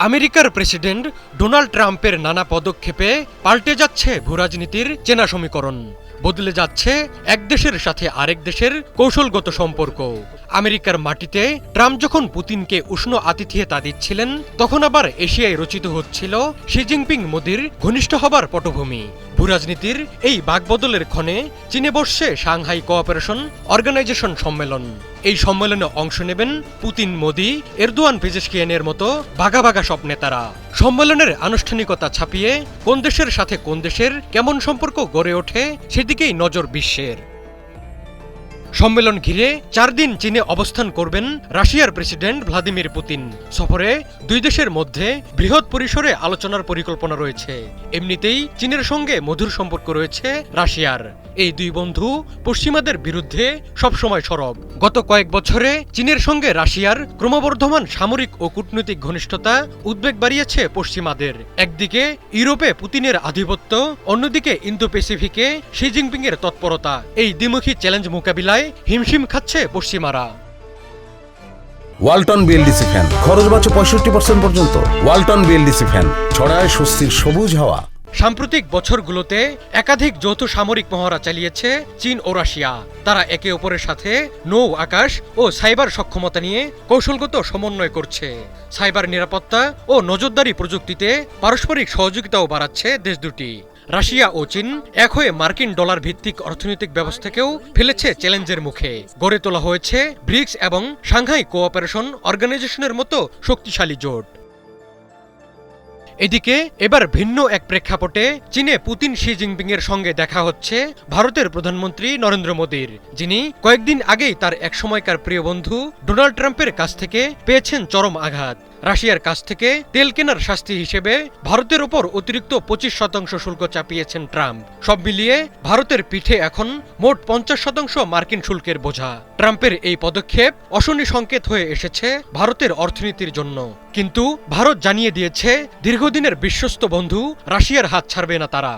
আমেরিকার president Donald ট্রাম্পের নানা পদক্ষেপে পাল্টে যাচ্ছে ভূরাজনীতির চেনা সমীকরণ। বদলে যাচ্ছে এক দেশের সাথে আরেক দেশের কৌশলগত সম্পর্ক। আমেরিকার মাটিতে ট্রাম্প যখন পুতিনকে উষ্ণ আতিথেয়তা দিচ্ছিলেন, তখন আবার এশিয়ায় রচিত হচ্ছিল শি জিনপিং মোদির ঘনিষ্ঠ হবার পটভূমি। ভূরাজনীতির এই বাকবদলের ক্ষণে চীনে বসছে সাংহাই কোঅপারেশন অর্গানাইজেশন সম্মেলন। এই সম্মেলনে অংশ নেবেন পুতিন, মোদি, এরদোয়ান, পেজেশকিয়ানের মতো বাঘা বাঘা সব নেতারা। সম্মেলনের আনুষ্ঠানিকতা ছাপিয়ে কোন দেশের সাথে কোন দেশের কেমন সম্পর্ক গড়ে ওঠে সেদিকেই নজর বিশ্বের। সম্মেলন ঘিরে 4 দিন চীনে অবস্থান করবেন রাশিয়ার প্রেসিডেন্ট ভ্লাদিমির পুতিন। সফরে দুই দেশের মধ্যে বৃহৎ পরিসরে আলোচনার পরিকল্পনা রয়েছে। এমনিতেই চীনের সঙ্গে মধুর সম্পর্ক রয়েছে রাশিয়ার। এই দুই বন্ধু পশ্চিমাদের বিরুদ্ধে সবসময় সরব। গত কয়েক বছরে চীনের সঙ্গে রাশিয়ার ক্রমবর্ধমান সামরিক ও কূটনৈতিক ঘনিষ্ঠতা উদ্বেগ বাড়িয়েছে পশ্চিমাদের। একদিকে ইউরোপে পুতিনের আধিপত্য, অন্যদিকে ইন্দো প্যাসিফিকে শি জিনপিং এর তৎপরতা। এই দ্বিমুখী চ্যালেঞ্জ মোকাবিলায় হিমশিম খাচ্ছে পশ্চিমারা। ওয়ালটন বিএলডিসি ফ্যান খরচ বাঁচে 65% পর্যন্ত। ওয়ালটন বিএলডিসি ফ্যান ছড়ায় স্বস্তির সবুজ হাওয়া। সাম্প্রতিক বছরগুলোতে একাধিক যৌথ সামরিক মহড়া চালিয়েছে চীন ও রাশিয়া। তারা একে অপরের সাথে নৌ, আকাশ ও সাইবার সক্ষমতা নিয়ে কৌশলগত সমন্বয় করছে। সাইবার নিরাপত্তা ও নজরদারি প্রযুক্তিতে পারস্পরিক সহযোগিতাও বাড়াচ্ছে দেশ দুটি। রাশিয়া ও চীন এক হয়ে মার্কিন ডলার ভিত্তিক অর্থনৈতিক ব্যবস্থাকেও ফেলেছে চ্যালেঞ্জের মুখে। গড়ে তোলা হয়েছে ব্রিক্স এবং সাংহাই কোঅপারেশন অর্গানাইজেশনের মতো শক্তিশালী জোট। এদিকে এবার ভিন্ন এক প্রেক্ষাপটে চীনে পুতিন, শি জিনপিং এর সঙ্গে দেখা হচ্ছে ভারতের প্রধানমন্ত্রী নরেন্দ্র মোদির, যিনি কয়েকদিন আগেই তার একসময়কার প্রিয় বন্ধু ডোনাল্ড ট্রাম্পের কাছ থেকে পেয়েছেন চরম আঘাত। রাশিয়ার কাছ থেকে তেল কেনার শাস্তি হিসেবে ভারতের ওপর অতিরিক্ত 25% শুল্ক চাপিয়েছেন ট্রাম্প। সব মিলিয়ে ভারতের পিঠে এখন মোট 50% মার্কিন শুল্কের বোঝা। ট্রাম্পের এই পদক্ষেপ অশনি সংকেত হয়ে এসেছে ভারতের অর্থনীতির জন্য। কিন্তু ভারত জানিয়ে দিয়েছে, দীর্ঘদিনের বিশ্বস্ত বন্ধু রাশিয়ার হাত ছাড়বে না তারা।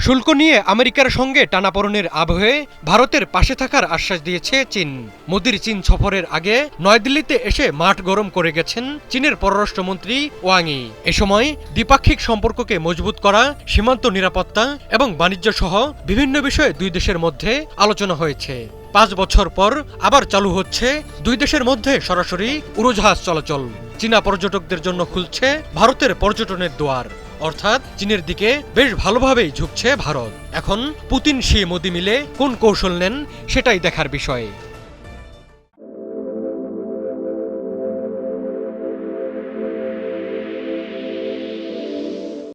শুল্ক নিয়ে আমেরিকার সঙ্গে টানাপোড়েনের আবহে ভারতের পাশে থাকার আশ্বাস দিয়েছে চীন। মোদির চীন সফরের আগে নয়াদিল্লিতে এসে মাঠ গরম করে গেছেন চীনের পররাষ্ট্রমন্ত্রী ওয়াং ই। এ সময় দ্বিপাক্ষিক সম্পর্ককে মজবুত করা, সীমান্ত নিরাপত্তা এবং বাণিজ্য সহ বিভিন্ন বিষয়ে দুই দেশের মধ্যে আলোচনা হয়েছে। 5 বছর পর আবার চালু হচ্ছে দুই দেশের মধ্যে সরাসরি উড়োজাহাজ চলাচল। চীনা পর্যটকদের জন্য খুলছে ভারতের পর্যটনের দুয়ার। অর্থাৎ চীনের দিকে বেশ ভালোভাবেই ঝুঁকছে ভারত। এখন পুতিন, শি, মোদি মিলে কোন কৌশল নেন সেটাই দেখার বিষয়।